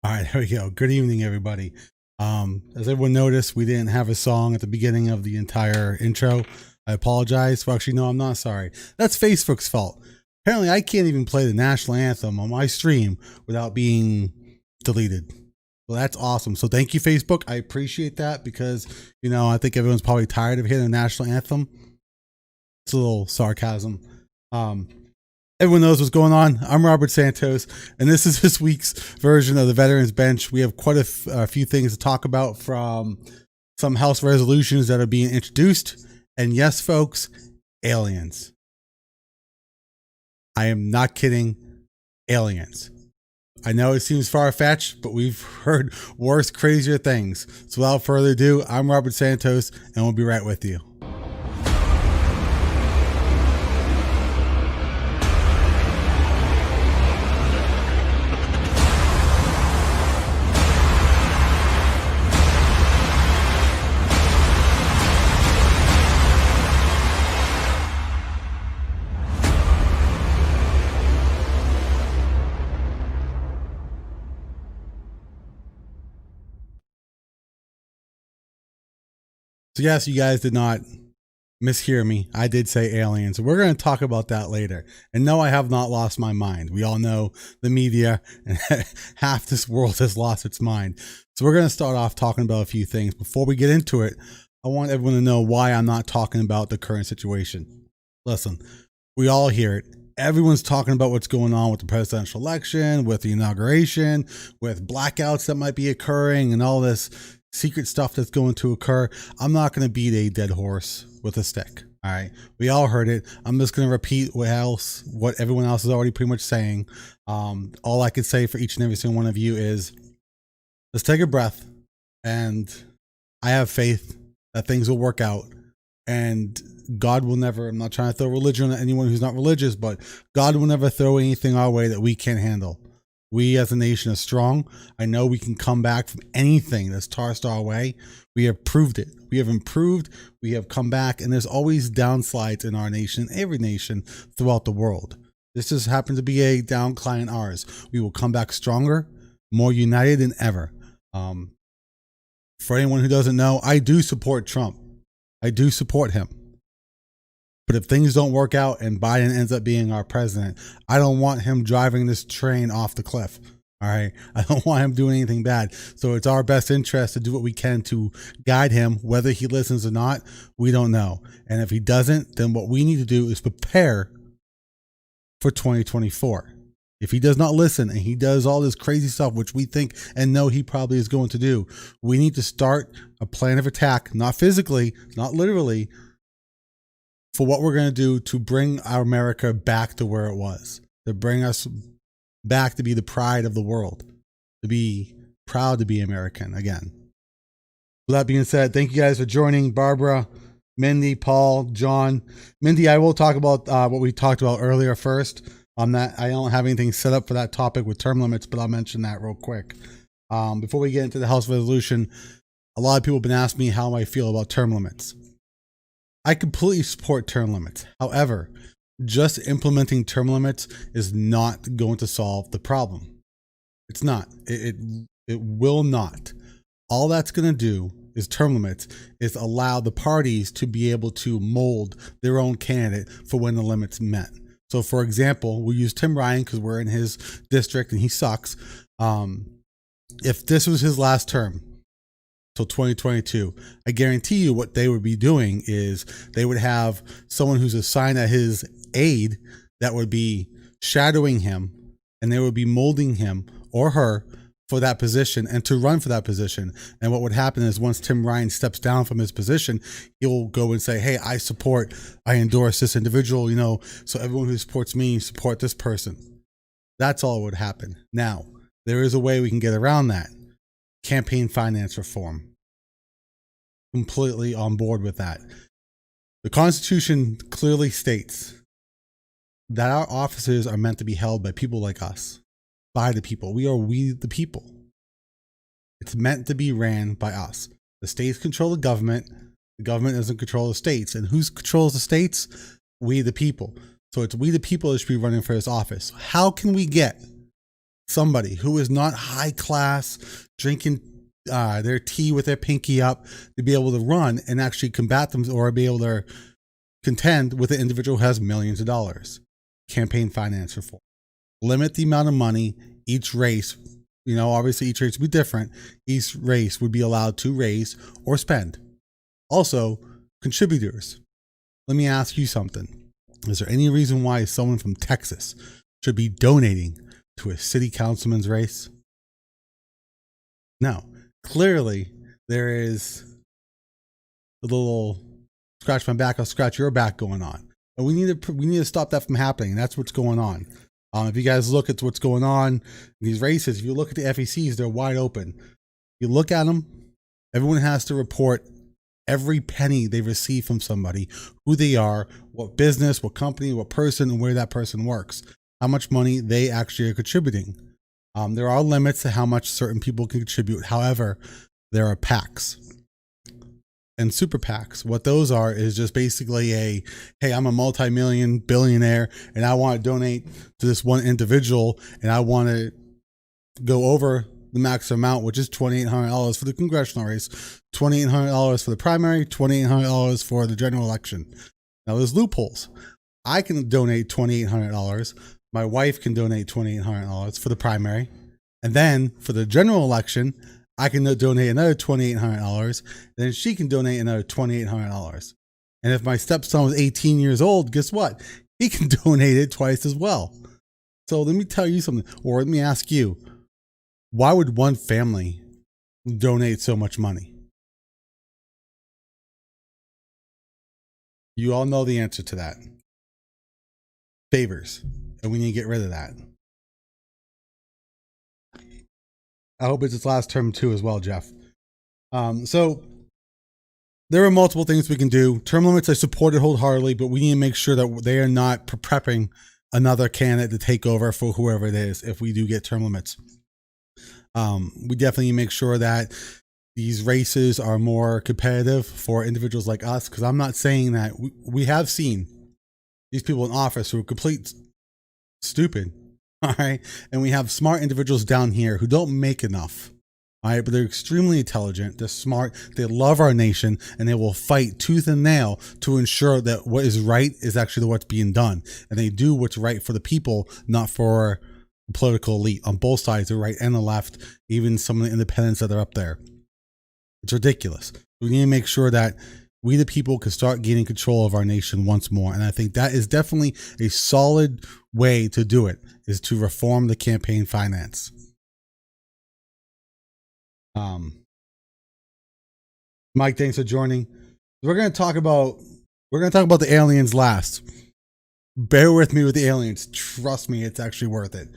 All right, there we go. Good evening, everybody. As everyone noticed, we didn't have a song at the beginning of the entire intro. I apologize. Well, actually, no, I'm not sorry. That's Facebook's fault. Apparently, I can't even play the national anthem on my stream without being deleted. Well, that's awesome. So thank you, Facebook. I appreciate that because, I think everyone's probably tired of hearing the national anthem. It's a little sarcasm. Everyone knows what's going on. I'm Robert Santos, and this is this week's version of the Veterans Bench. We have quite a few things to talk about, from some House resolutions that are being introduced, and yes, folks, aliens. I am not kidding. Aliens. I know it seems far-fetched, but we've heard worse, crazier things. So without further ado, I'm Robert Santos, and we'll be right with you. So yes, you guys did not mishear me. I did say aliens. We're going to talk about that later. And no, I have not lost my mind. We all know the media and half this world has lost its mind. So we're going to start off talking about a few things. Before we get into it, I want everyone to know why I'm not talking about the current situation. Listen, we all hear it. Everyone's talking about what's going on with the presidential election, with the inauguration, with blackouts that might be occurring, and all this secret stuff that's going to occur. I'm not going to beat a dead horse with a stick. All right. We all heard it. I'm just going to repeat what everyone else is already pretty much saying. All I could say for each and every single one of you is let's take a breath, and I have faith that things will work out, and God will never, I'm not trying to throw religion at anyone who's not religious, but God will never throw anything our way that we can't handle. We as a nation are strong. I know we can come back from anything that's tossed our way. We have proved it. We have improved. We have come back, and there's always downsides in our nation, every nation throughout the world. This just happens to be a downcline in ours. We will come back stronger, more united than ever. For anyone who doesn't know, I do support Trump. I do support him. But if things don't work out and Biden ends up being our president, I don't want him driving this train off the cliff. All right. I don't want him doing anything bad. So it's our best interest to do what we can to guide him. Whether he listens or not, we don't know. And if he doesn't, then what we need to do is prepare for 2024. If he does not listen and he does all this crazy stuff, which we think and know he probably is going to do, we need to start a plan of attack, not physically, not literally, for what we're going to do to bring our America back to where it was, to bring us back to be the pride of the world, to be proud to be American again. With that being said, thank you guys for joining. Barbara, Mindy, Paul, John. Mindy, I will talk about what we talked about earlier first. On that, I don't have anything set up for that topic with term limits, but I'll mention that real quick. Before we get into the House resolution, a lot of people have been asking me how I feel about term limits. I completely support term limits. However, just implementing term limits is not going to solve the problem. It's not. It will not. All that's going to do is term limits is allow the parties to be able to mold their own candidate for when the limit's met. So, for example, we'll use Tim Ryan because we're in his district and he sucks. If this was his last term, till 2022, I guarantee you what they would be doing is they would have someone who's assigned as his aide that would be shadowing him, and they would be molding him or her for that position and to run for that position. And what would happen is once Tim Ryan steps down from his position, he'll go and say, hey, I endorse this individual, so everyone who supports me, support this person. That's all that would happen. Now, there is a way we can get around that. Campaign finance reform. Completely on board with that. The Constitution clearly states that our offices are meant to be held by people like us, by the people. We the people. It's meant to be ran by us. The states control the government doesn't control the states. And who controls the states? We the people. So it's we the people that should be running for this office. How can we get somebody who is not high class, drinking their tea with their pinky up, to be able to run and actually combat them or be able to contend with an individual who has millions of dollars. Campaign finance reform. Limit the amount of money each race, obviously each race would be different. Each race would be allowed to raise or spend. Also, contributors. Let me ask you something. Is there any reason why someone from Texas should be donating to a city councilman's race? No. Clearly, there is a little scratch my back, I'll scratch your back going on. But we need to stop that from happening. That's what's going on. If you guys look at what's going on in these races, if you look at the FECs, they're wide open. You look at them, everyone has to report every penny they receive from somebody, who they are, what business, what company, what person, and where that person works, how much money they actually are contributing. There are limits to how much certain people can contribute. However, there are PACs and super PACs. What those are is just basically hey, I'm a multi-million billionaire and I want to donate to this one individual and I want to go over the max amount, which is $2,800 for the congressional race, $2,800 for the primary, $2,800 for the general election. Now there's loopholes. I can donate $2,800. My wife can donate $2,800 for the primary. And then for the general election, I can donate another $2,800. Then she can donate another $2,800. And if my stepson was 18 years old, guess what? He can donate it twice as well. So let me tell you something, or let me ask you, why would one family donate so much money? You all know the answer to that. Favors. And we need to get rid of that. I hope it's its last term too as well, Jeff. So there are multiple things we can do. Term limits I support it wholeheartedly, but we need to make sure that they are not prepping another candidate to take over for whoever it is if we do get term limits. We definitely need to make sure that these races are more competitive for individuals like us, because I'm not saying that we have seen these people in office who are complete stupid. All right. And we have smart individuals down here who don't make enough. All right. But they're extremely intelligent. They're smart. They love our nation and they will fight tooth and nail to ensure that what is right is actually what's being done. And they do what's right for the people, not for the political elite on both sides, the right and the left, even some of the independents that are up there. It's ridiculous. We need to make sure that we, the people, can start gaining control of our nation once more. And I think that is definitely a solid way to do it, is to reform the campaign finance. Mike, thanks for joining. We're going to talk about the aliens last. Bear with me with the aliens. Trust me, it's actually worth it.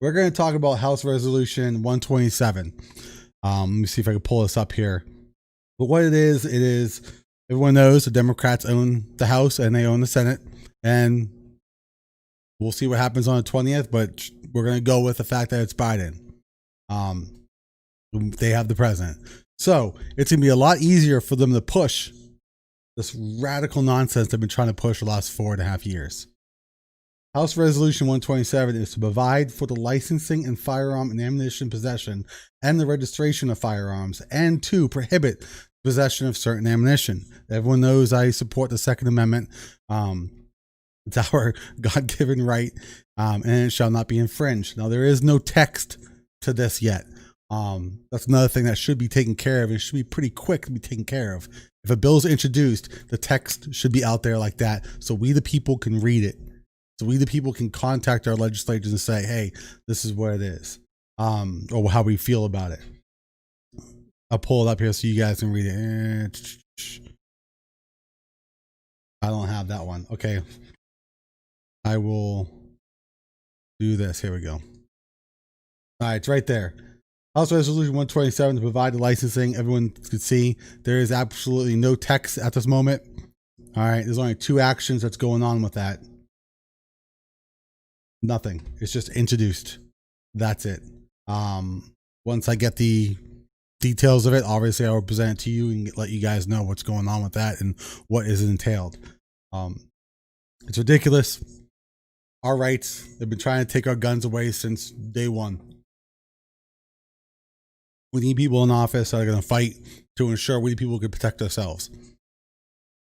We're going to talk about House Resolution 127. Let me see if I can pull this up here. But what it is, everyone knows the Democrats own the House and they own the Senate. And we'll see what happens on the 20th, but we're going to go with the fact that it's Biden. They have the president. So it's going to be a lot easier for them to push this radical nonsense they've been trying to push the last 4.5 years. House Resolution 127 is to provide for the licensing and firearm and ammunition possession and the registration of firearms, and to prohibit possession of certain ammunition. Everyone knows I support the Second Amendment. It's our God-given right, and it shall not be infringed. Now, there is no text to this yet. That's another thing that should be taken care of. It should be pretty quick to be taken care of. If a bill is introduced, the text should be out there like that, so we the people can read it. So we the people can contact our legislators and say, hey, this is what it is, or how we feel about it. I'll pull it up here so you guys can read it. I don't have that one. Okay. I will do this. Here we go. All right, it's right there. House Resolution 127 to provide the licensing. Everyone could see there is absolutely no text at this moment. All right, there's only 2 actions that's going on with that. Nothing. It's just introduced. That's it. Once I get the details of it, obviously I will present it to you and let you guys know what's going on with that and what is entailed. It's ridiculous. Our rights, they've been trying to take our guns away since day one. We need people in office that are going to fight to ensure we people can protect ourselves.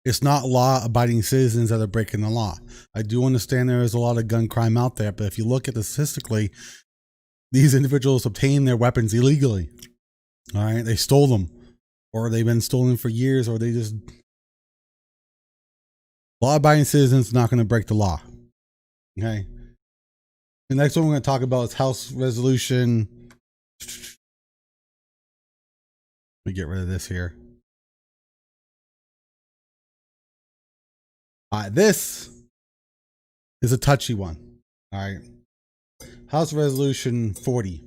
It's not law-abiding citizens that are breaking the law. I do understand there is a lot of gun crime out there, but if you look at it statistically, these individuals obtain their weapons illegally. All right, they stole them, or they've been stolen for years, or they just... Law-abiding citizens are not going to break the law. Okay. The next one we're going to talk about is House Resolution. Let me get rid of this here. This is a touchy one. All right. House Resolution 40.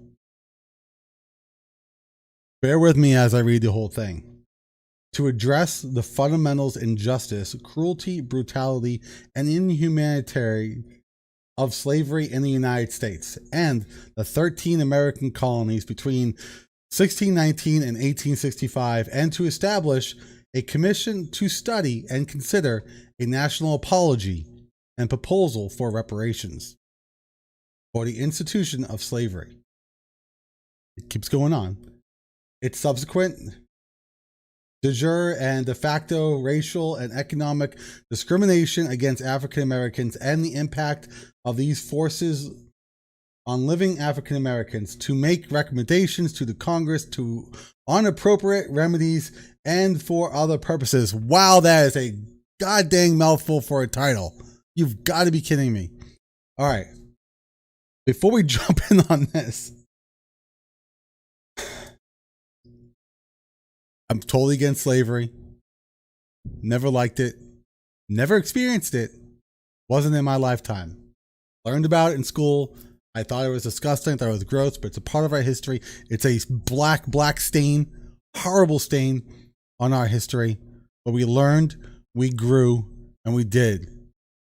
Bear with me as I read the whole thing. To address the fundamentals injustice, cruelty, brutality, and inhumanity of slavery in the United States and the 13 American colonies between 1619 and 1865, and to establish a commission to study and consider a national apology and proposal for reparations for the institution of slavery. It keeps going on. Its subsequent de jure and de facto racial and economic discrimination against African Americans and the impact of these forces on living African Americans, to make recommendations to the Congress on appropriate remedies and for other purposes. Wow, that is a goddamn mouthful for a title. You've got to be kidding me. All right. Before we jump in on this, I'm totally against slavery. Never liked it. Never experienced it. Wasn't in my lifetime. Learned about it in school. I thought it was disgusting. I thought it was gross, but it's a part of our history. It's a black stain, horrible stain on our history. But we learned, we grew, and we did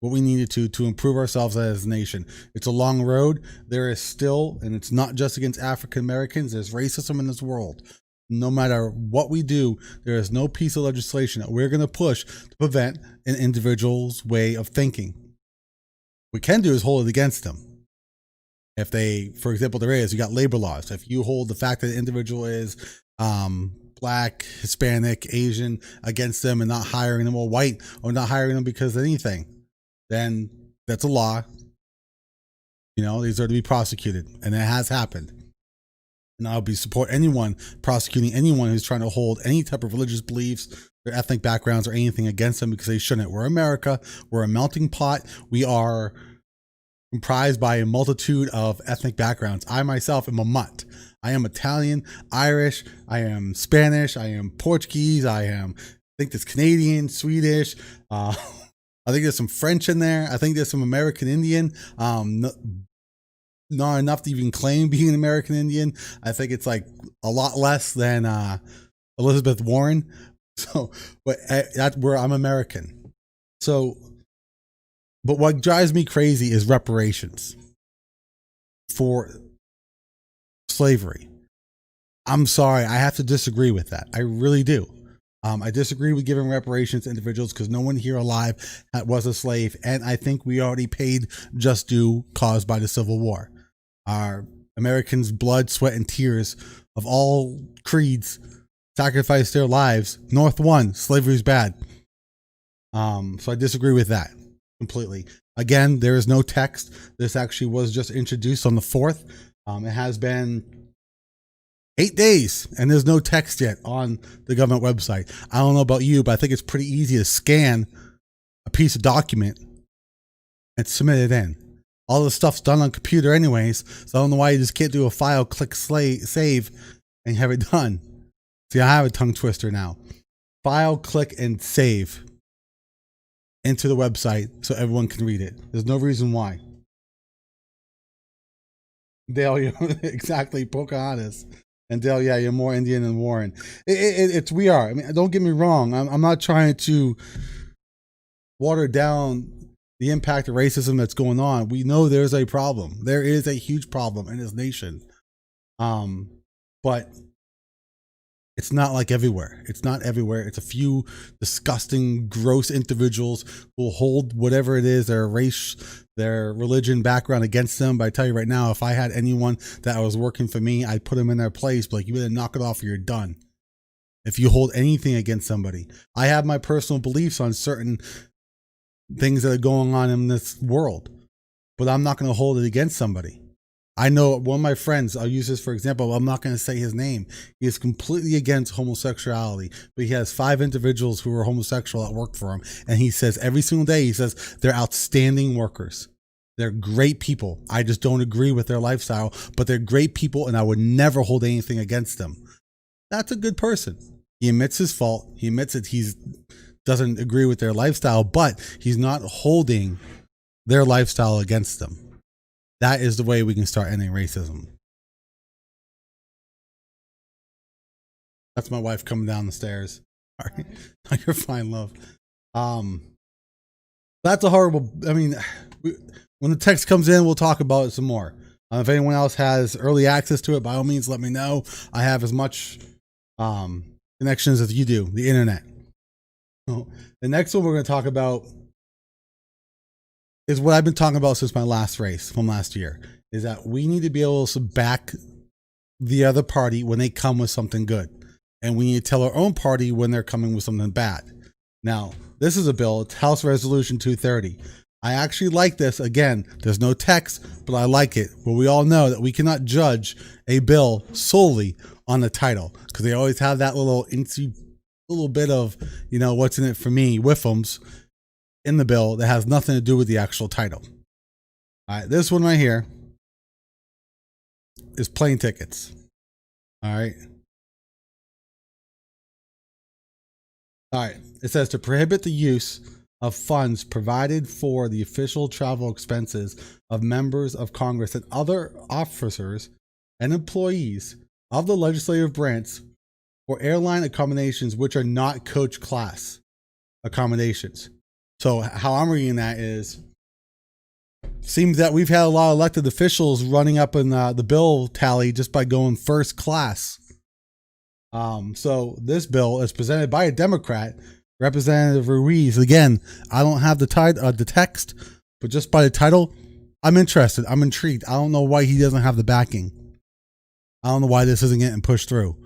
what we needed to improve ourselves as a nation. It's a long road. There is still, and it's not just against African Americans, there's racism in this world. No matter what we do, there is no piece of legislation that we're going to push to prevent an individual's way of thinking. What we can do is hold it against them. If they, for example, there is, you got labor laws. If you hold the fact that the individual is black, Hispanic, Asian against them and not hiring them, or white, or not hiring them because of anything, then that's a law. You know, these are to be prosecuted, and it has happened. And I'll be support anyone prosecuting anyone who's trying to hold any type of religious beliefs, their ethnic backgrounds, or anything against them, because they shouldn't. We're America. We're a melting pot. We are comprised by a multitude of ethnic backgrounds. I myself am a mutt. I am Italian, Irish, I am Spanish, I am Portuguese, I think there's Canadian, Swedish, I think there's some French in there. I think there's some American Indian. Not enough to even claim being an American Indian. I think it's like a lot less than Elizabeth Warren. So, but that's where I'm American. So, but what drives me crazy is reparations for slavery. I'm sorry, I have to disagree with that. I really do. I disagree with giving reparations to individuals because no one here alive was a slave, and I think we already paid just due caused by the Civil War. Our Americans' blood, sweat, and tears of all creeds sacrificed their lives. North won. Slavery is bad. So I disagree with that completely. Again, there is no text. This actually was just introduced on the 4th. It has been 8 days, and there's no text yet on the government website. I don't know about you, but I think it's pretty easy to scan a piece of document and submit it in. All the stuff's done on computer anyways, so I don't know why you just can't do a file, click save, and have it done. See, I have a tongue twister now. File, click, and save into the website so everyone can read it. There's no reason why. Dale, you're exactly, Pocahontas. And Dale, yeah, you're more Indian than Warren. We are. I mean, don't get me wrong. I'm not trying to water down the impact of racism that's going on. We know there's a problem. There is a huge problem in this nation. But It's not like everywhere. It's not everywhere. It's a few disgusting, gross individuals who will hold whatever it is, their race, their religion, background against them. But I tell you right now, if I had anyone that was working for me, I'd put them in their place. But like, you better knock it off or you're done. If you hold anything against somebody, I have my personal beliefs on certain things that are going on in this world, but I'm not going to hold it against somebody. I know one of my friends, I'll use this for example, I'm not going to say his name. He is completely against homosexuality, but he has 5 individuals who are homosexual that work for him. And he says every single day, he says they're outstanding workers. They're great people. I just don't agree with their lifestyle, but they're great people and I would never hold anything against them. That's a good person. He admits his fault. He admits that he doesn't agree with their lifestyle, but he's not holding their lifestyle against them. That is the way we can start ending racism. That's my wife coming down the stairs. All right. You're fine, love. That's a horrible, I mean, when the text comes in, we'll talk about it some more. If anyone else has early access to it, by all means, let me know. I have as much connections as you do, the internet. The next one we're going to talk about is what I've been talking about since my last race from last year, is that we need to be able to back the other party when they come with something good. And we need to tell our own party when they're coming with something bad. Now, this is a bill. It's House Resolution 230. I actually like this. Again, there's no text, but I like it. But we all know that we cannot judge a bill solely on the title, because they always have that little bit of, what's in it for me, whiffums in the bill that has nothing to do with the actual title. All right, this one right here is plane tickets. All right. It says to prohibit the use of funds provided for the official travel expenses of members of Congress and other officers and employees of the legislative branch for airline accommodations which are not coach class accommodations. So how I'm reading that is, seems that we've had a lot of elected officials running up in the bill tally just by going first class. So this bill is presented by a Democrat, Representative Ruiz. Again, I don't have the text, but just by the title, I'm interested. I'm intrigued. I don't know why he doesn't have the backing. I don't know why this isn't getting pushed through.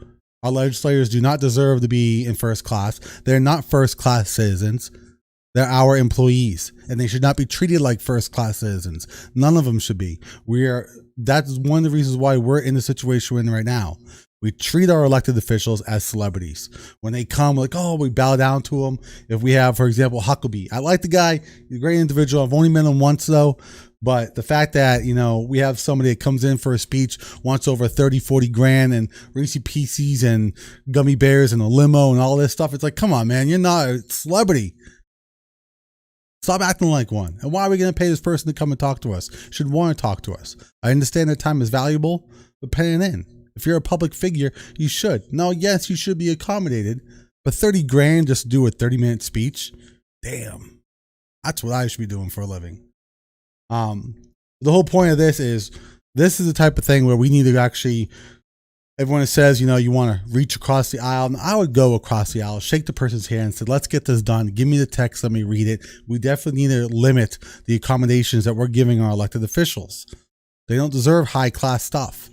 Our legislators do not deserve to be in first class. They're not first class citizens. They're our employees, and they should not be treated like first class citizens. None of them should be. That's one of the reasons why we're in the situation we're in right now. We treat our elected officials as celebrities. When they come, we bow down to them. If we have, for example, Huckabee. I like the guy. He's a great individual. I've only met him once, though. But the fact that, we have somebody that comes in for a speech, wants over 30, 40 grand and Reese's Pieces and gummy bears and a limo and all this stuff. It's like, come on, man. You're not a celebrity. Stop acting like one. And why are we going to pay this person to come and talk to us? Should want to talk to us. I understand their time is valuable, but pay it in. If you're a public figure, you should. No, yes, you should be accommodated, but 30 grand just to do a 30-minute speech? Damn. That's what I should be doing for a living. The whole point of this is the type of thing where we need to actually, everyone says, you want to reach across the aisle. And I would go across the aisle, shake the person's hand and say, let's get this done. Give me the text. Let me read it. We definitely need to limit the accommodations that we're giving our elected officials. They don't deserve high class stuff.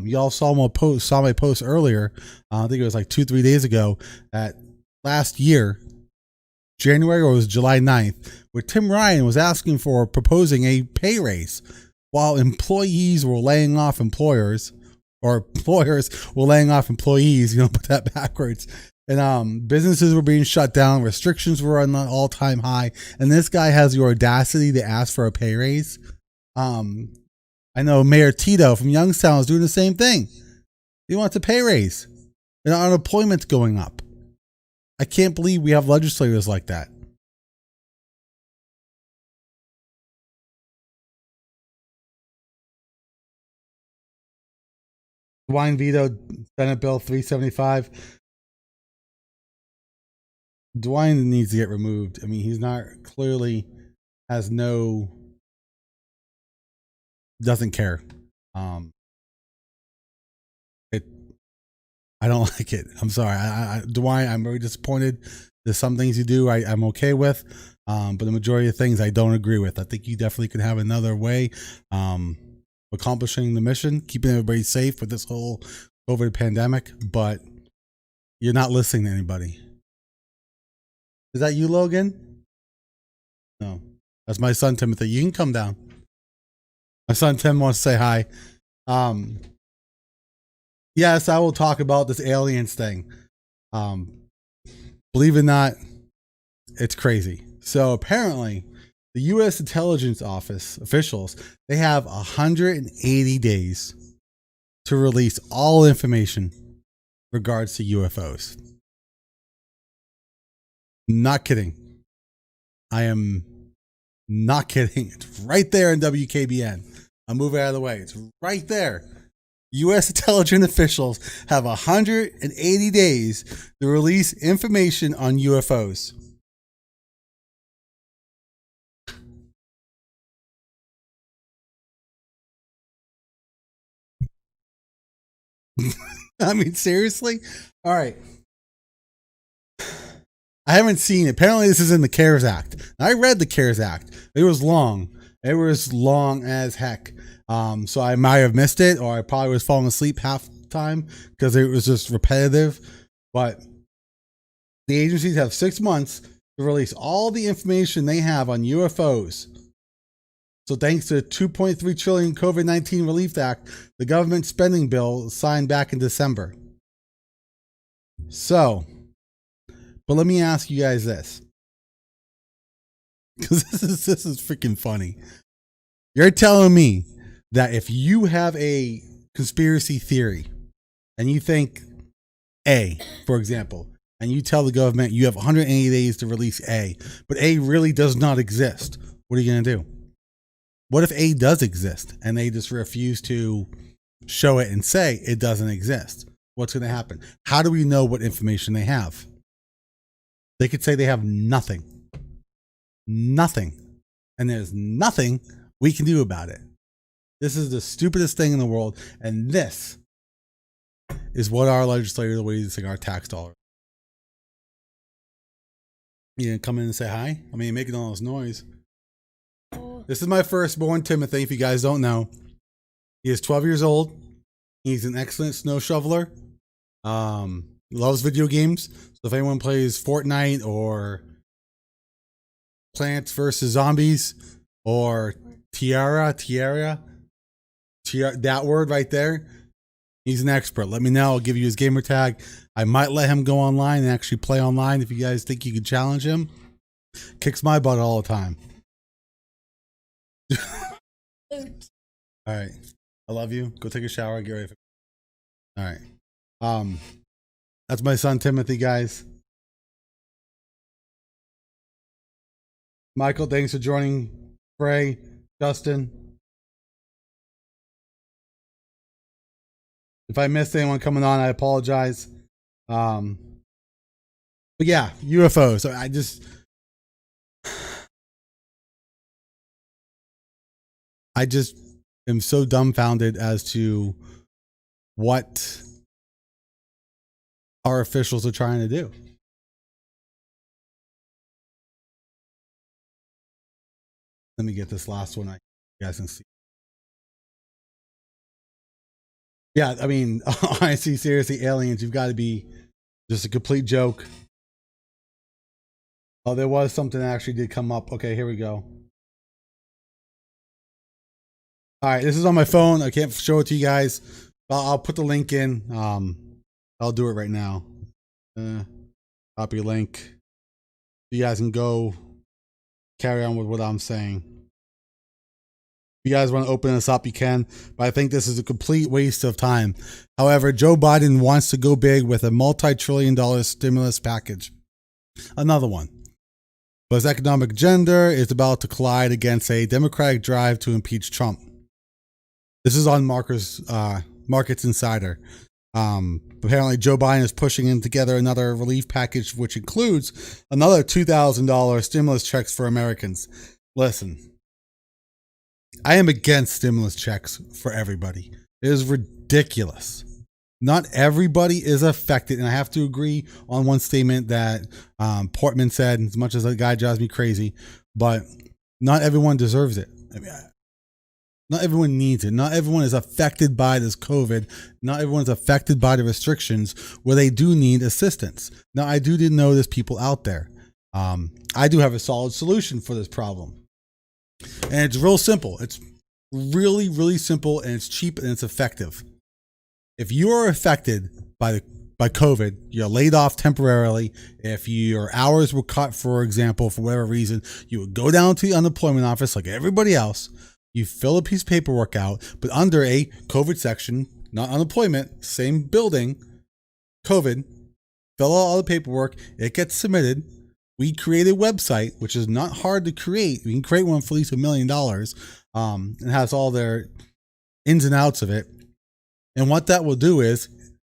Y'all saw my post earlier. I think it was like 2-3 days ago, that last year, January, or it was July 9th, where Tim Ryan was proposing a pay raise while employees were laying off employers, or employers were laying off employees, put that backwards. And businesses were being shut down. Restrictions were on an all-time high. And this guy has the audacity to ask for a pay raise. I know Mayor Tito from Youngstown is doing the same thing. He wants a pay raise. And unemployment's going up. I can't believe we have legislators like that. DeWine vetoed Senate Bill 375. DeWine needs to get removed. I mean, he's not clearly doesn't care. I don't like it. I'm sorry. Dwight, I'm very disappointed. There's some things you do I'm okay with, but the majority of things I don't agree with. I think you definitely could have another way accomplishing the mission, keeping everybody safe with this whole COVID pandemic, but you're not listening to anybody. Is that you, Logan? No. That's my son, Timothy. You can come down. My son, Tim, wants to say hi. Yes, I will talk about this aliens thing. Believe it or not, it's crazy. So apparently, the U.S. Intelligence Office officials, they have 180 days to release all information regards to UFOs. Not kidding. I am not kidding. It's right there in WKBN. I'll move it out of the way. It's right there. U.S. intelligence officials have 180 days to release information on UFOs. I mean, seriously? All right. I haven't seen it. Apparently, this is in the CARES Act. I read the CARES Act. It was long. It was long as heck. So I might have missed it, or I probably was falling asleep half the time because it was just repetitive. But the agencies have 6 months to release all the information they have on UFOs. So thanks to the $2.3 trillion COVID-19 Relief Act, the government spending bill signed back in December. So, but let me ask you guys this, because this is freaking funny. You're telling me that if you have a conspiracy theory and you think A, for example, and you tell the government you have 180 days to release A, but A really does not exist, what are you going to do? What if A does exist and they just refuse to show it and say it doesn't exist? What's going to happen? How do we know what information they have? They could say they have nothing. Nothing. And there's nothing we can do about it. This is the stupidest thing in the world. And this is what our legislators are wasting our tax dollars. You gonna come in and say hi? I mean, making all this noise. This is my firstborn, Timothy, if you guys don't know. He is 12 years old. He's an excellent snow shoveler. Loves video games. So if anyone plays Fortnite or Plants vs. Zombies or Tiara, that word right there, he's an expert. Let me know. I'll give you his gamer tag. I might let him go online and actually play online if you guys think you can challenge him. Kicks my butt all the time. All right. I love you. Go take a shower. Get ready for. All right. That's my son Timothy, guys. Michael, thanks for joining. Frey, Justin. If I missed anyone coming on, I apologize. But yeah, UFOs. So I just am so dumbfounded as to what our officials are trying to do. Let me get this last one. You guys can see. Yeah, I mean, honestly, seriously, aliens, you've got to be just a complete joke. Oh, there was something that actually did come up. Okay, here we go. All right, this is on my phone. I can't show it to you guys. I'll put the link in. I'll do it right now. Copy link. You guys can go carry on with what I'm saying. If you guys want to open this up, you can. But I think this is a complete waste of time. However, Joe Biden wants to go big with a multi-trillion-dollar stimulus package. Another one. But his economic agenda is about to collide against a Democratic drive to impeach Trump. This is on Markets Insider. Apparently, Joe Biden is pushing together another relief package, which includes another $2,000 stimulus checks for Americans. Listen, I am against stimulus checks for everybody. It is ridiculous. Not everybody is affected. And I have to agree on one statement that Portman said, as much as that guy drives me crazy, but not everyone deserves it. I mean, not everyone needs it. Not everyone is affected by this COVID. Not everyone is affected by the restrictions where they do need assistance. Now, I do know there's people out there. I do have a solid solution for this problem. And it's real simple. It's really, really simple, and it's cheap, and it's effective. If you are affected by COVID, you're laid off temporarily. If your hours were cut, for example, for whatever reason, you would go down to the unemployment office like everybody else. You fill a piece of paperwork out, but under a COVID section, not unemployment, same building, COVID, fill out all the paperwork. It gets submitted. We create a website, which is not hard to create. We can create one for at least $1 million. It has all their ins and outs of it. And what that will do is,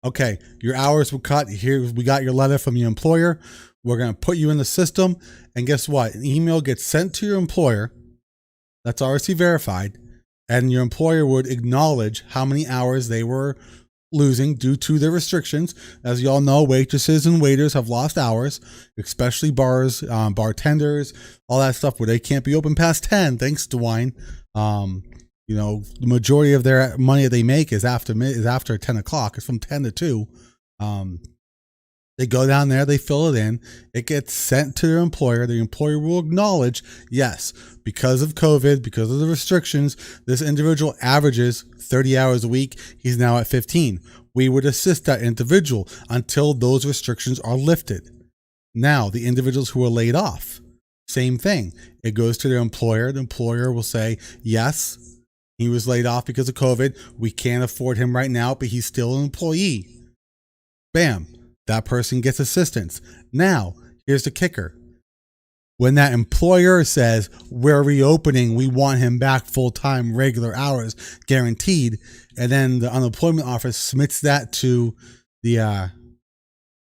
okay, your hours were cut. Here, we got your letter from your employer. We're going to put you in the system. And guess what? An email gets sent to your employer. That's RSC verified. And your employer would acknowledge how many hours they were losing due to the restrictions. As you all know, waitresses and waiters have lost hours, especially bars, bartenders, all that stuff where they can't be open past 10, thanks to wine. The majority of their money that they make is after 10 o'clock. It's from 10 to 2. They go down there, they fill it in, it gets sent to their employer. The employer will acknowledge, yes, because of COVID, because of the restrictions, this individual averages 30 hours a week. He's now at 15. We would assist that individual until those restrictions are lifted. Now, the individuals who are laid off, same thing. It goes to their employer. The employer will say, yes, he was laid off because of COVID. We can't afford him right now, but he's still an employee. Bam. That person gets assistance. Now, here's the kicker. When that employer says, we're reopening, we want him back full-time, regular hours, guaranteed, and then the unemployment office submits that to their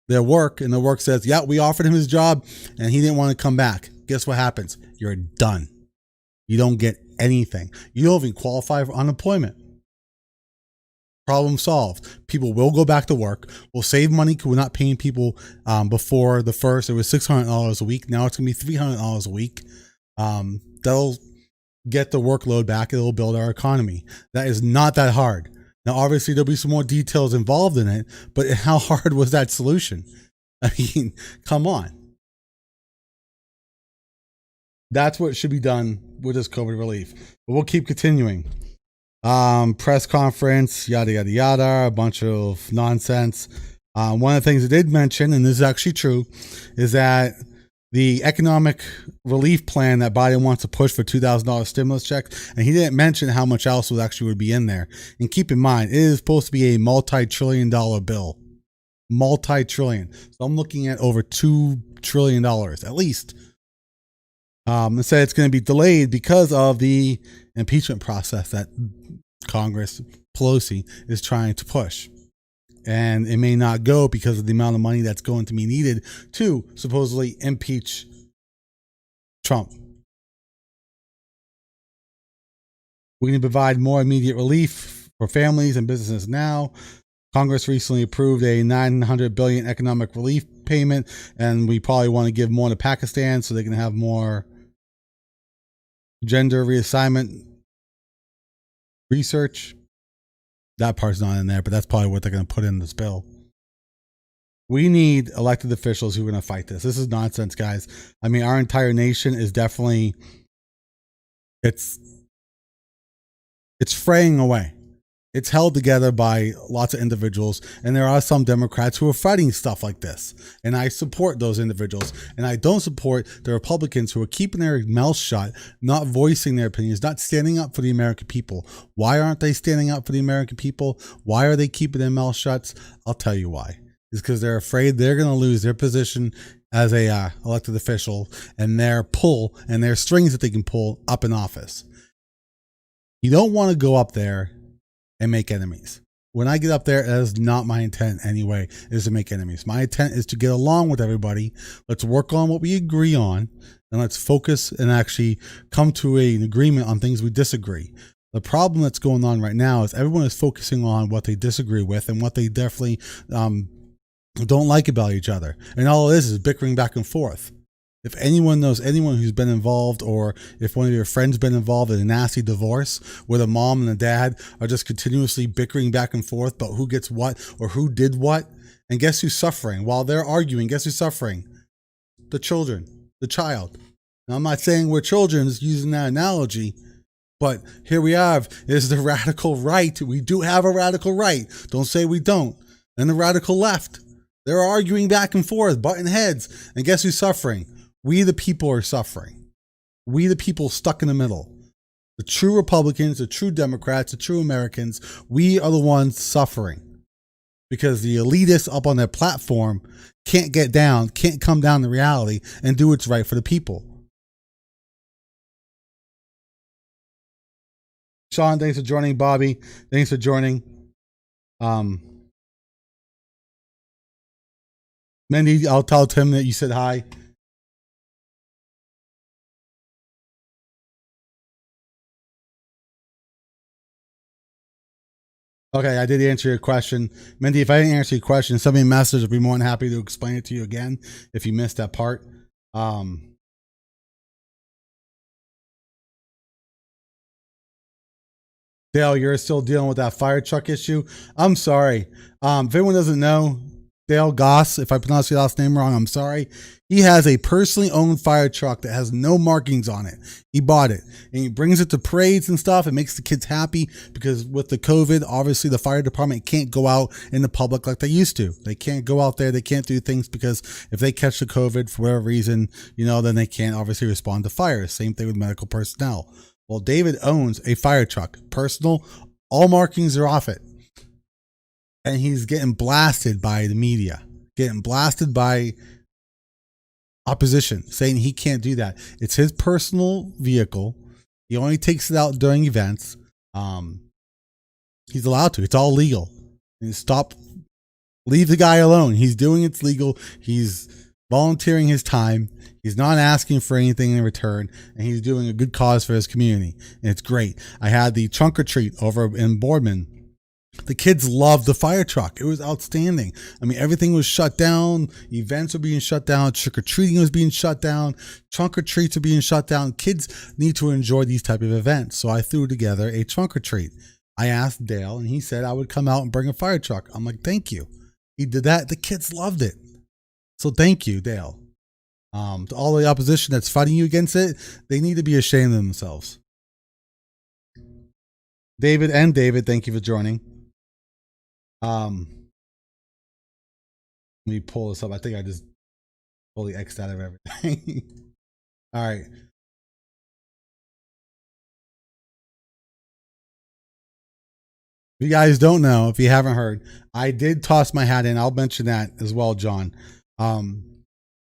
work, and the work says, yeah, we offered him his job, and he didn't want to come back. Guess what happens? You're done. You don't get anything. You don't even qualify for unemployment. Problem solved. People will go back to work. We'll save money because we're not paying people. Before the first, it was $600 a week. Now it's going to be $300 a week. That'll get the workload back. It'll build our economy. That is not that hard. Now, obviously, there'll be some more details involved in it, but how hard was that solution? I mean, come on. That's what should be done with this COVID relief. But we'll keep continuing. Press conference, yada, yada, yada, a bunch of nonsense. One of the things I did mention, and this is actually true, is that the economic relief plan that Biden wants to push for $2,000 stimulus check, and he didn't mention how much else would be in there. And keep in mind, it is supposed to be a multi-trillion-dollar bill. Multi-trillion. So I'm looking at over $2 trillion, at least. They say it's going to be delayed because of the impeachment process that Congress, Pelosi, is trying to push. And it may not go because of the amount of money that's going to be needed to supposedly impeach Trump. We need to provide more immediate relief for families and businesses now. Congress recently approved a $900 billion economic relief payment, and we probably want to give more to Pakistan so they can have more gender reassignment research. That part's not in there, but that's probably what they're going to put in this bill. We need elected officials who are going to fight this. This is nonsense, guys. I mean, our entire nation is definitely, it's fraying away. It's held together by lots of individuals, and there are some Democrats who are fighting stuff like this. And I support those individuals. And I don't support the Republicans who are keeping their mouths shut, not voicing their opinions, not standing up for the American people. Why aren't they standing up for the American people? Why are they keeping their mouths shut? I'll tell you why. It's because they're afraid they're going to lose their position as a elected official and their pull and their strings that they can pull up in office. You don't want to go up there and make enemies. When I get up there, that is not my intent anyway, is to make enemies. My intent is to get along with everybody. Let's work on what we agree on, and let's focus and actually come to an agreement on things we disagree. The problem that's going on right now is everyone is focusing on what they disagree with and what they definitely don't like about each other. And all it is bickering back and forth. If anyone knows anyone who's been involved, or if one of your friends been involved in a nasty divorce where the mom and the dad are just continuously bickering back and forth about who gets what or who did what, and guess who's suffering? While they're arguing, guess who's suffering? The children, the child. Now, I'm not saying we're children, just using that analogy, but here we have is the radical right. We do have a radical right. Don't say we don't. And the radical left. They're arguing back and forth, butting heads. And guess who's suffering? We the people are suffering. We the people stuck in the middle. The true Republicans, the true Democrats, the true Americans, we are the ones suffering. Because the elitists up on their platform can't get down, can't come down to reality and do what's right for the people. Sean, thanks for joining. Bobby, thanks for joining. Mindy, I'll tell Tim that you said hi. Okay, I did answer your question. Mindy, if I didn't answer your question, send me a message. I'll be more than happy to explain it to you again if you missed that part. Dale, you're still dealing with that fire truck issue. I'm sorry. If anyone doesn't know, Dale Goss, if I pronounce your last name wrong, I'm sorry. He has a personally owned fire truck that has no markings on it. He bought it and he brings it to parades and stuff. It makes the kids happy because with the COVID, obviously the fire department can't go out in the public like they used to. They can't go out there. They can't do things because if they catch the COVID for whatever reason, then they can't obviously respond to fires. Same thing with medical personnel. Well, David owns a fire truck, personal, all markings are off it. And he's getting blasted by the media, getting blasted by opposition, saying he can't do that. It's his personal vehicle. He only takes it out during events. He's allowed to. It's all legal. And leave the guy alone. He's doing it's legal. He's volunteering his time. He's not asking for anything in return, and he's doing a good cause for his community. And it's great. I had the trunk or treat over in Boardman. The kids loved the fire truck. It was outstanding. I mean, everything was shut down. Events were being shut down. Trick or treating was being shut down. Trunk or treats were being shut down. Kids need to enjoy these type of events. So I threw together a trunk or treat. I asked Dale, and he said I would come out and bring a fire truck. I'm like, thank you. He did that. The kids loved it. So thank you, Dale. To all the opposition that's fighting you against it, they need to be ashamed of themselves. David, thank you for joining. Let me pull this up. I think I just fully X'd out of everything. All right. If you guys don't know, if you haven't heard, I did toss my hat in. I'll mention that as well, John.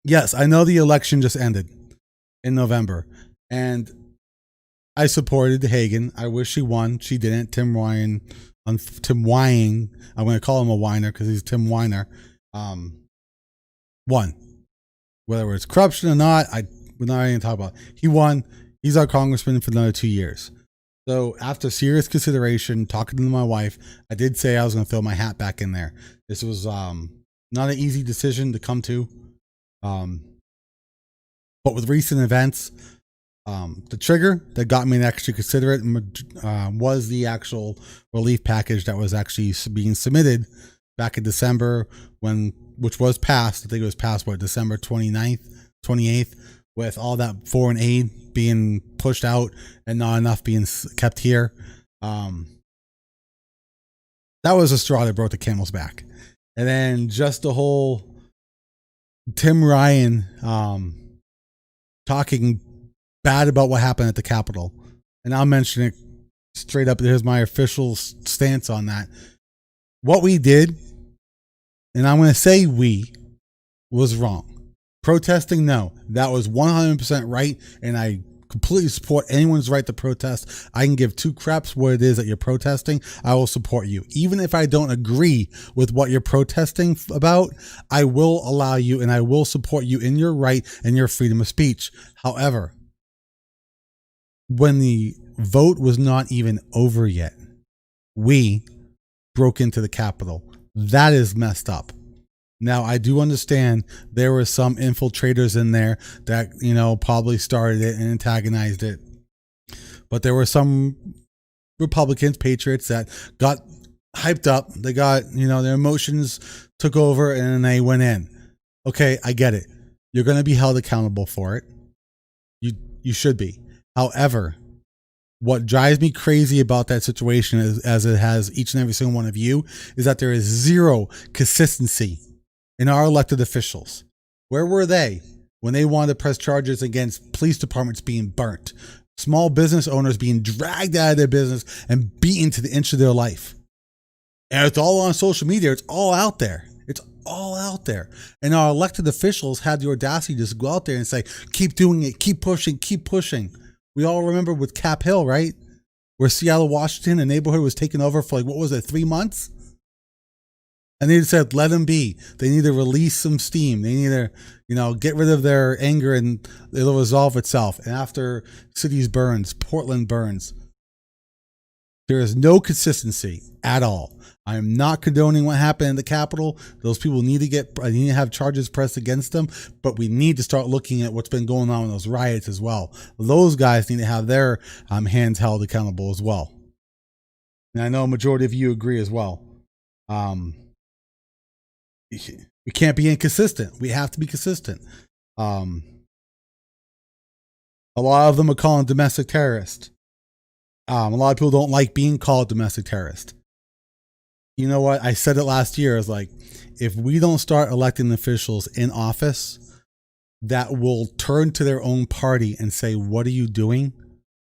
Yes, I know the election just ended in November, and I supported Hagan. I wish she won. She didn't. Tim Wying. I'm going to call him a whiner because he's Tim Weiner. Won. Whether it's corruption or not, we're not even talking about. He won. He's our congressman for another 2 years. So after serious consideration, talking to my wife, I did say I was going to throw my hat back in there. This was not an easy decision to come to. But with recent events, the trigger that got me to actually consider it was the actual relief package that was actually being submitted back in December, which was passed. I think it was passed, December 28th, with all that foreign aid being pushed out and not enough being kept here. That was a straw that broke the camel's back. And then just the whole Tim Ryan talking bad about what happened at the Capitol. And I'll mention it straight up. Here's my official stance on that. What we did, and I'm going to say was wrong. Protesting, no. That was 100% right, and I completely support anyone's right to protest. I can give two craps what it is that you're protesting. I will support you. Even if I don't agree with what you're protesting about, I will allow you and I will support you in your right and your freedom of speech. However, when the vote was not even over yet, we broke into the Capitol. That is messed up. Now, I do understand there were some infiltrators in there that, probably started it and antagonized it. But there were some Republicans, patriots, that got hyped up. They got, their emotions took over and they went in. Okay, I get it. You're going to be held accountable for it. You should be. However, what drives me crazy about that situation, is, as it has each and every single one of you, is that there is zero consistency in our elected officials. Where were they when they wanted to press charges against police departments being burnt, small business owners being dragged out of their business and beaten to the inch of their life? And it's all on social media. It's all out there. It's all out there. And our elected officials had the audacity to just go out there and say, keep doing it, keep pushing, keep pushing. We all remember with Cap Hill, right? Where Seattle, Washington, a neighborhood was taken over for 3 months? And they said, let them be. They need to release some steam. They need to, get rid of their anger and it'll resolve itself. And after cities burns, Portland burns, there is no consistency at all. I am not condoning what happened in the Capitol. Those people need to have charges pressed against them, but we need to start looking at what's been going on in those riots as well. Those guys need to have their hands held accountable as well. And I know a majority of you agree as well. We can't be inconsistent. We have to be consistent. A lot of them are calling domestic terrorist. A lot of people don't like being called domestic terrorist. You know what? I said it last year. I was like, if we don't start electing officials in office that will turn to their own party and say, what are you doing?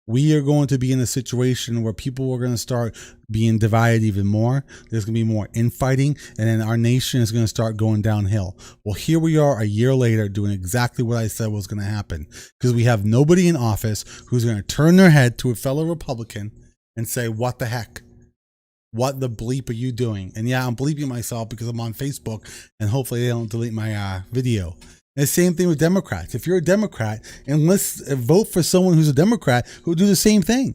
We are going to be in a situation where people are going to start being divided even more. There's going to be more infighting, and then our nation is going to start going downhill. Well, here we are a year later doing exactly what I said was going to happen, because we have nobody in office who's going to turn their head to a fellow Republican and say, what the heck? What the bleep are you doing? And yeah, I'm bleeping myself because I'm on Facebook, and hopefully they don't delete my video. And the same thing with Democrats. If you're a Democrat, vote for someone who's a Democrat who will do the same thing.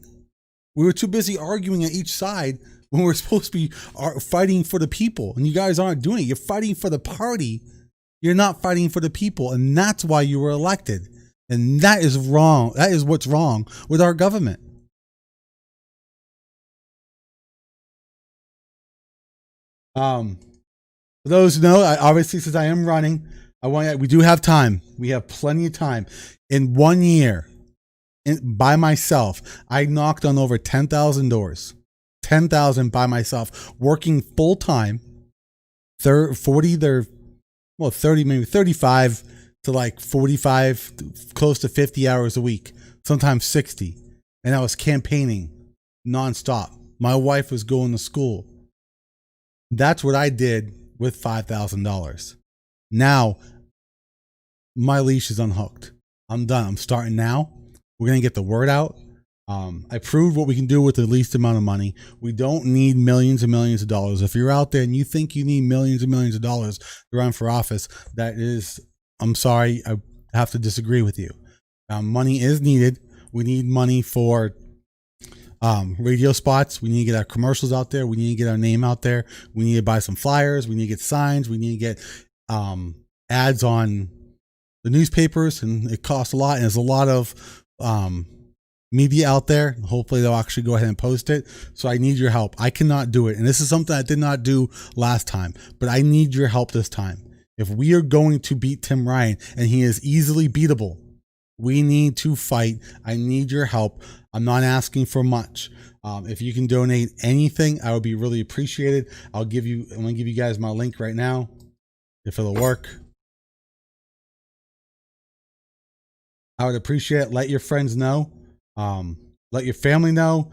We were too busy arguing at each side when we're supposed to be fighting for the people, and you guys aren't doing it. You're fighting for the party. You're not fighting for the people, and that's why you were elected. And that is wrong. That is what's wrong with our government. For those who know, obviously, since I am running, we do have time. We have plenty of time. In 1 year, by myself, I knocked on over 10,000 doors. 10,000 by myself, working full time. 30, maybe 35 to 45, close to 50 hours a week, sometimes 60. And I was campaigning nonstop. My wife was going to school. That's what I did with $5,000. Now, my leash is unhooked. I'm done. I'm starting now. We're going to get the word out. I proved what we can do with the least amount of money. We don't need millions and millions of dollars. If you're out there and you think you need millions and millions of dollars to run for office, I'm sorry, I have to disagree with you. Money is needed. We need money for radio spots. We need to get our commercials out there. We need to get our name out there. We need to buy some flyers. We need to get signs. We need to get ads on the newspapers, and it costs a lot. And there's a lot of media out there. Hopefully they'll actually go ahead and post it. So I need your help. I cannot do it. And this is something I did not do last time, but I need your help this time. If we are going to beat Tim Ryan, and he is easily beatable, we need to fight. I need your help. I'm not asking for much. If you can donate anything, I would be really appreciated. I'm going to give you guys my link right now, if it'll work. I would appreciate it. Let your friends know. Let your family know.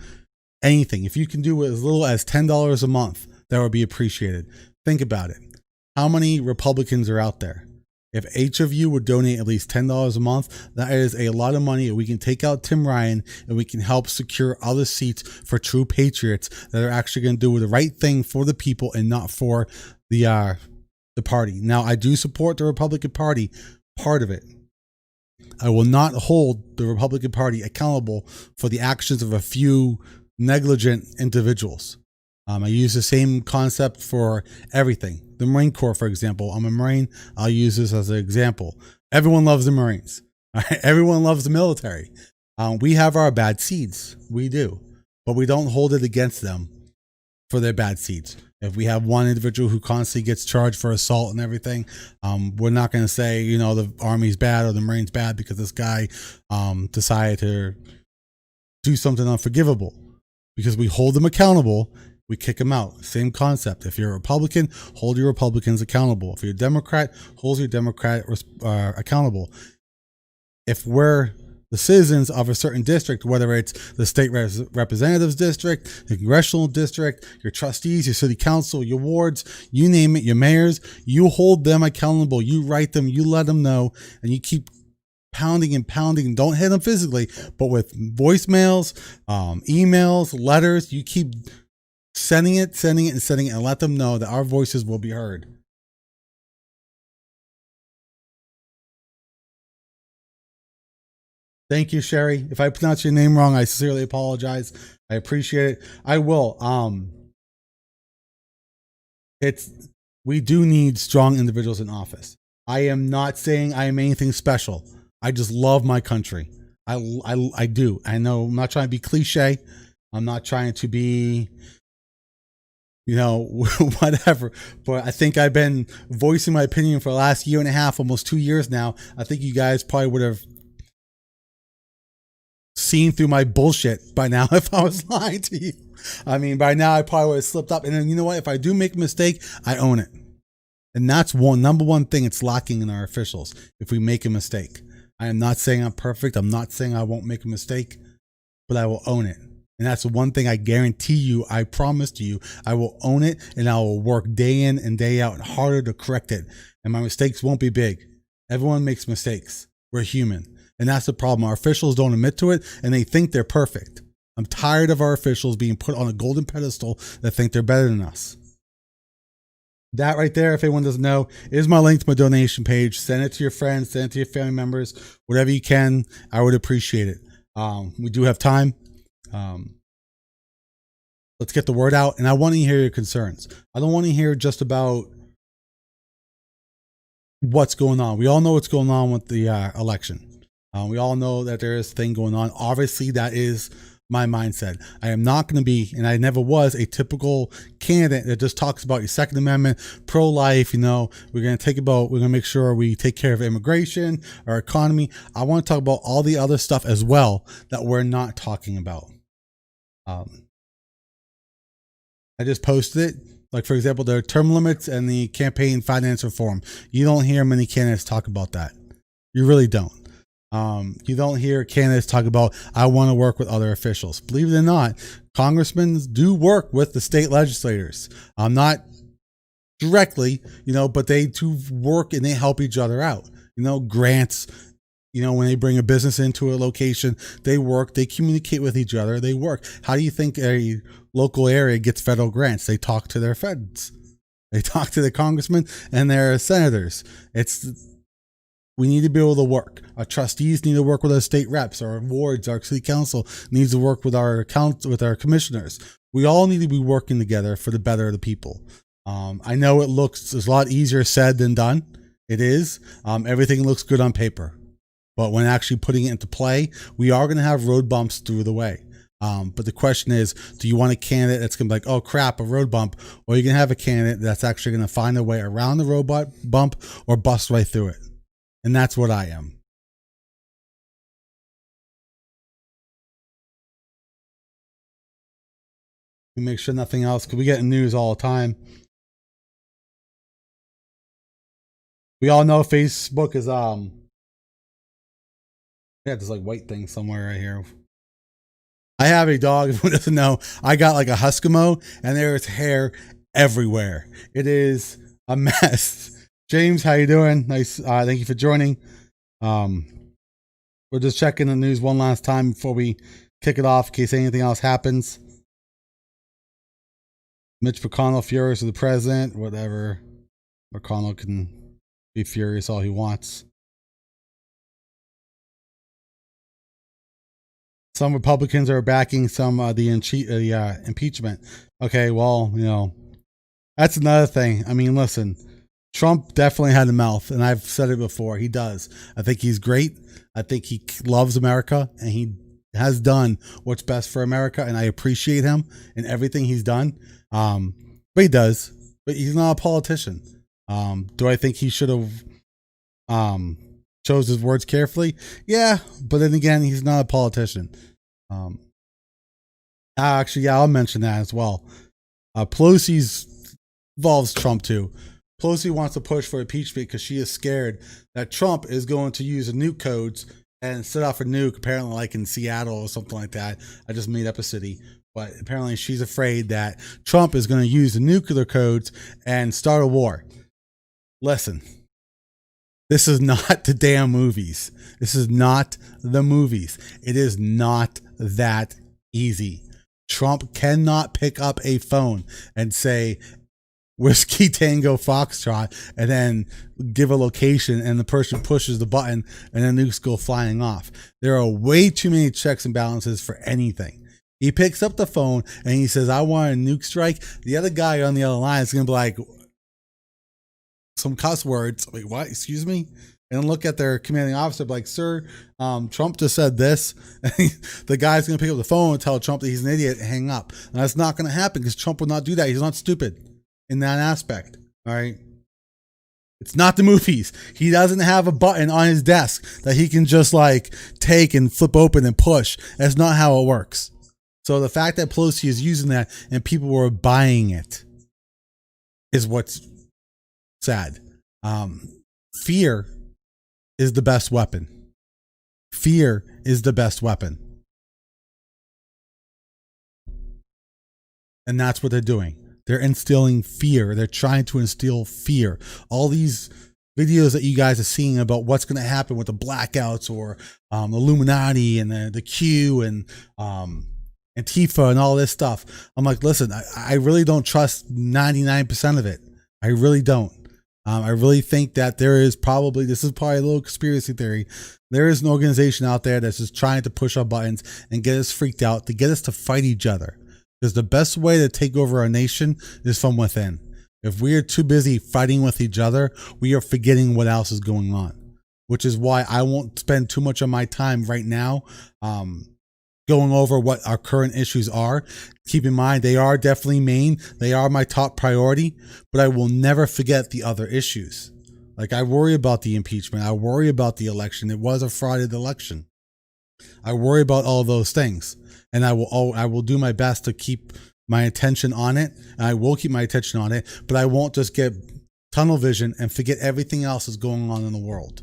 Anything. If you can do as little as $10 a month, that would be appreciated. Think about it. How many Republicans are out there? If each of you would donate at least $10 a month, that is a lot of money. We can take out Tim Ryan, and we can help secure other seats for true patriots that are actually going to do the right thing for the people and not for the party. Now, I do support the Republican Party, part of it. I will not hold the Republican Party accountable for the actions of a few negligent individuals. I use the same concept for everything. The Marine Corps, for example. I'm a Marine. I'll use this as an example. Everyone loves the Marines. All right? Everyone loves the military. We have our bad seeds. We do. But we don't hold it against them for their bad seeds. If we have one individual who constantly gets charged for assault and everything, we're not going to say, the Army's bad or the Marines bad because this guy decided to do something unforgivable. Because we hold them accountable, we kick them out. Same concept. If you're a Republican, hold your Republicans accountable. If you're a Democrat, hold your Democrat accountable. If we're the citizens of a certain district, whether it's the state representatives district, the congressional district, your trustees, your city council, your wards, you name it, your mayors, you hold them accountable. You write them, you let them know, and you keep pounding and pounding. Don't hit them physically, but with voicemails, emails, letters, you keep sending it, and let them know that our voices will be heard. Thank you, Sherry. If I pronounce your name wrong, I sincerely apologize. I appreciate it. I will. We do need strong individuals in office. I am not saying I am anything special. I just love my country. I do. I know I'm not trying to be cliche. I'm not trying to be, whatever. But I think I've been voicing my opinion for the last year and a half, almost 2 years now. I think you guys probably would have seen through my bullshit by now if I was lying to you. I mean, by now I probably would have slipped up. And then, you know what? If I do make a mistake, I own it. And that's number one thing it's lacking in our officials. If we make a mistake, I am not saying I'm perfect. I'm not saying I won't make a mistake, but I will own it. And that's the one thing I guarantee you. I promise to you, I will own it, and I will work day in and day out harder to correct it. And my mistakes won't be big. Everyone makes mistakes. We're human. And that's the problem. Our officials don't admit to it, and they think they're perfect. I'm tired of our officials being put on a golden pedestal that think they're better than us. That right there, if anyone doesn't know, is my link to my donation page. Send it to your friends, send it to your family members, whatever you can. I would appreciate it. We do have time. Let's get the word out. And I want to hear your concerns. I don't want to hear just about what's going on. We all know what's going on with the election. We all know that there is a thing going on. Obviously, that is my mindset. I am not going to be, and I never was, a typical candidate that just talks about your Second Amendment, pro-life. We're going to make sure we take care of immigration, our economy. I want to talk about all the other stuff as well that we're not talking about. I just posted it. Like, for example, the term limits and the campaign finance reform. You don't hear many candidates talk about that. You really don't. You don't hear candidates talk about, I want to work with other officials. Believe it or not, congressmen do work with the state legislators. Not directly, but they do work and they help each other out. Grants, when they bring a business into a location, they work, they communicate with each other, they work. How do you think a local area gets federal grants? They talk to their feds. They talk to the congressmen and their senators. We need to be able to work. Our trustees need to work with our state reps. Our wards, our city council needs to work with our commissioners. We all need to be working together for the better of the people. I know it's a lot easier said than done. It is. Everything looks good on paper. But when actually putting it into play, we are going to have road bumps through the way. But the question is, do you want a candidate that's going to be like, oh crap, a road bump? Or are you going to have a candidate that's actually going to find a way around the road bump or bust right through it? And that's what I am. We make sure nothing else, because we get news all the time. We all know Facebook is this like white thing somewhere right here. I have a dog. If anyone doesn't know, I got like a Huskimo, and there's hair everywhere. It is a mess. James, how you doing? Nice. Thank you for joining. We're just checking the news one last time before we kick it off in case anything else happens. Mitch McConnell furious with the president. Whatever. McConnell can be furious all he wants. some Republicans are backing some the impeachment. Okay, well, that's another thing. I mean, listen, Trump definitely had a mouth, and I've said it before. He does. I think he's great. I think he loves America, and he has done what's best for America, and I appreciate him and everything he's done. But he does. But he's not a politician. Do I think he should have chose his words carefully? Yeah, but then again, he's not a politician. Actually, yeah, I'll mention that as well. Pelosi's involves Trump too. Pelosi wants to push for impeachment because she is scared that Trump is going to use the nuke codes and set off a nuke, apparently like in Seattle or something like that. I just made up a city. But apparently she's afraid that Trump is going to use the nuclear codes and start a war. Listen, this is not the damn movies. This is not the movies. It is not that easy. Trump cannot pick up a phone and say, Whiskey Tango Foxtrot, and then give a location and the person pushes the button and then nukes go flying off. There are way too many checks and balances for anything. He picks up the phone and he says, I want a nuke strike. The other guy on the other line is going to be like, some cuss words. Wait, what? Excuse me? And look at their commanding officer, like, sir, Trump just said this. The guy's going to pick up the phone and tell Trump that he's an idiot and hang up. And that's not going to happen because Trump would not do that. He's not stupid in that aspect. All right. It's not the movies. He doesn't have a button on his desk that he can just like take and flip open and push. That's not how it works. So the fact that Pelosi is using that and people were buying it is what's sad. Fear is the best weapon. Fear is the best weapon. And that's what they're doing. They're instilling fear. They're trying to instill fear. All these videos that you guys are seeing about what's going to happen with the blackouts or the Illuminati and the Q and Antifa and all this stuff. I'm like, listen, I really don't trust 99% of it. I really don't. I really think that this is probably a little conspiracy theory. There is an organization out there that's just trying to push our buttons and get us freaked out, to get us to fight each other. Because the best way to take over our nation is from within. If we are too busy fighting with each other, we are forgetting what else is going on. Which is why I won't spend too much of my time right now going over what our current issues are. Keep in mind, they are definitely main. They are my top priority, but I will never forget the other issues. Like, I worry about the impeachment. I worry about the election. It was a frauded election. I worry about all those things, and I will do my best to keep my attention on it, and I will keep my attention on it, but I won't just get tunnel vision and forget everything else that's going on in the world.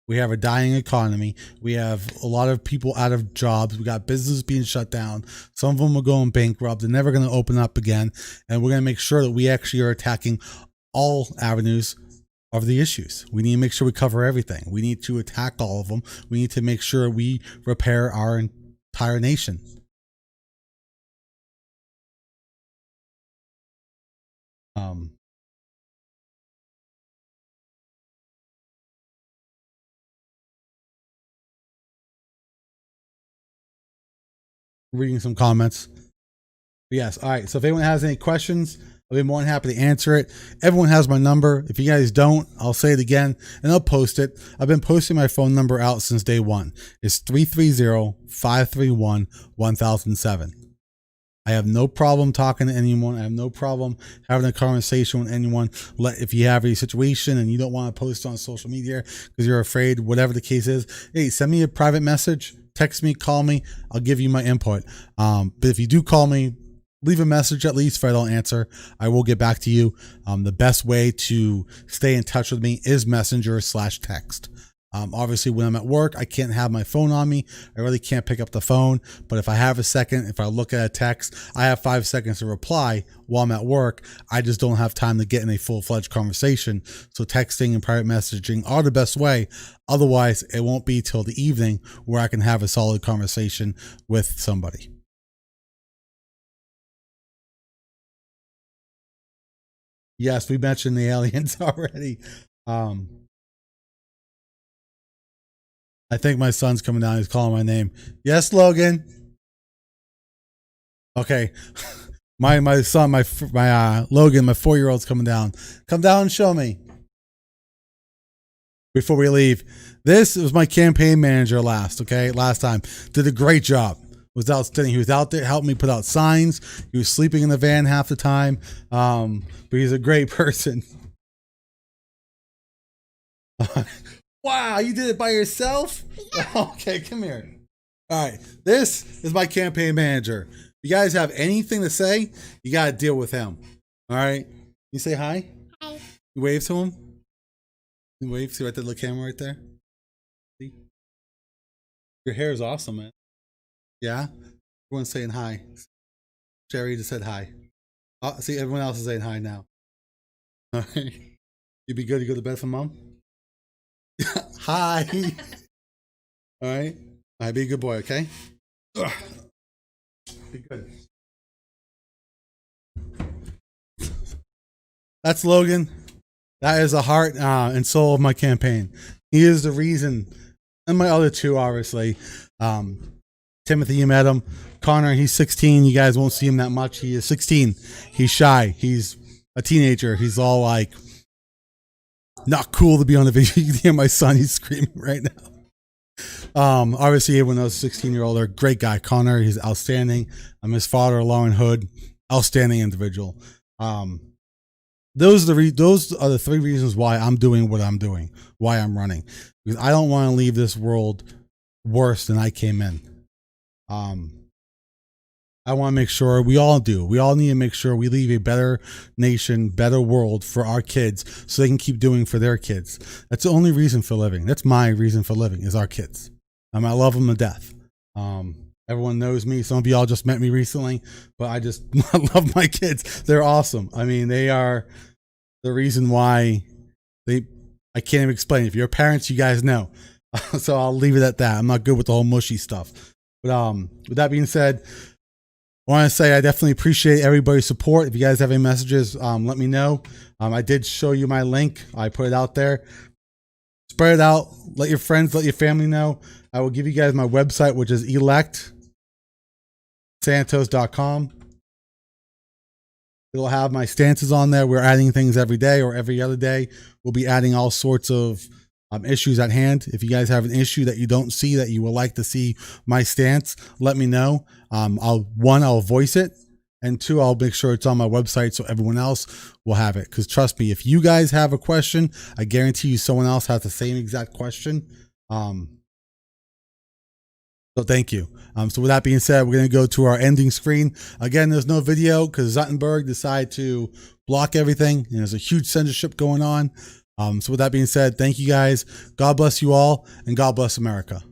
We have a dying economy. We have a lot of people out of jobs. We got businesses being shut down. Some of them are going bankrupt. They're never going to open up again. And we're going to make sure that we actually are attacking all avenues of the issues. We need to make sure we cover everything. We need to attack all of them. We need to make sure we repair our entire nation. Reading some comments. But yes. All right. So if anyone has any questions, I'll be more than happy to answer it. Everyone has my number. If you guys don't, I'll say it again and I'll post it. I've been posting my phone number out since day one. It's 330-531-1007. I have no problem talking to anyone. I have no problem having a conversation with anyone. If you have a situation and you don't want to post on social media because you're afraid, whatever the case is, hey, send me a private message, text me, call me. I'll give you my input. But if you do call me, leave a message at least. If I don't answer, I will get back to you. The best way to stay in touch with me is Messenger/text. Obviously, when I'm at work, I can't have my phone on me. I really can't pick up the phone. But if I have a second, if I look at a text, I have 5 seconds to reply while I'm at work. I just don't have time to get in a full-fledged conversation. So texting and private messaging are the best way. Otherwise, it won't be till the evening where I can have a solid conversation with somebody. Yes, we mentioned the aliens already. I think my son's coming down. He's calling my name. Yes, Logan. Okay. My son, my Logan, my 4-year-old's coming down. Come down and show me. Before we leave, this was my campaign manager last time. Did a great job. Was outstanding. He was out there, helped me put out signs. He was sleeping in the van half the time. But he's a great person. Wow, you did it by yourself? Yeah. Okay, come here. All right, this is my campaign manager. If you guys have anything to say, you got to deal with him. All right? You say hi? Hi. You wave to him? You wave, see right there, the camera right there? See? Your hair is awesome, man. Yeah? Everyone's saying hi. Jerry just said hi. Oh, see, everyone else is saying hi now. All right. You be good to go to bed for mom? Hi. All right. All right, be a good boy, okay? Ugh. Be good. That's Logan. That is the heart and soul of my campaign. He is the reason, and my other two, obviously. Timothy, you met him. Connor, he's 16. You guys won't see him that much. He is 16. He's shy. He's a teenager. He's all like, not cool to be on the video. You can hear my son. He's screaming right now. Obviously, everyone knows 16-year-old. They're a great guy. Connor, he's outstanding. I'm his father, Lauren Hood. Outstanding individual. Those are the 3 reasons why I'm doing what I'm doing, why I'm running. Because I don't want to leave this world worse than I came in. I want to make sure we all do. We all need to make sure we leave a better nation, better world for our kids so they can keep doing for their kids. That's the only reason for living. That's my reason for living is our kids. I love them to death. Everyone knows me. Some of y'all just met me recently, but I just love my kids. They're awesome. I mean, they are the reason why I can't even explain. If you're parents, you guys know. So I'll leave it at that. I'm not good with the whole mushy stuff. But with that being said, I want to say I definitely appreciate everybody's support. If you guys have any messages, let me know. I did show you my link. I put it out there. Spread it out. Let your friends, let your family know. I will give you guys my website, which is electsantos.com. It'll have my stances on there. We're adding things every day or every other day. We'll be adding all sorts of issues at hand. If you guys have an issue that you don't see that you would like to see my stance, let me know. I'll voice it, and 2, I'll make sure it's on my website so everyone else will have it. Because trust me, if you guys have a question, I guarantee you someone else has the same exact question. So thank you. So with that being said, we're going to go to our ending screen. Again, there's no video because Zuttenberg decided to block everything, and there's a huge censorship going on. So with that being said, thank you guys. God bless you all, and God bless America.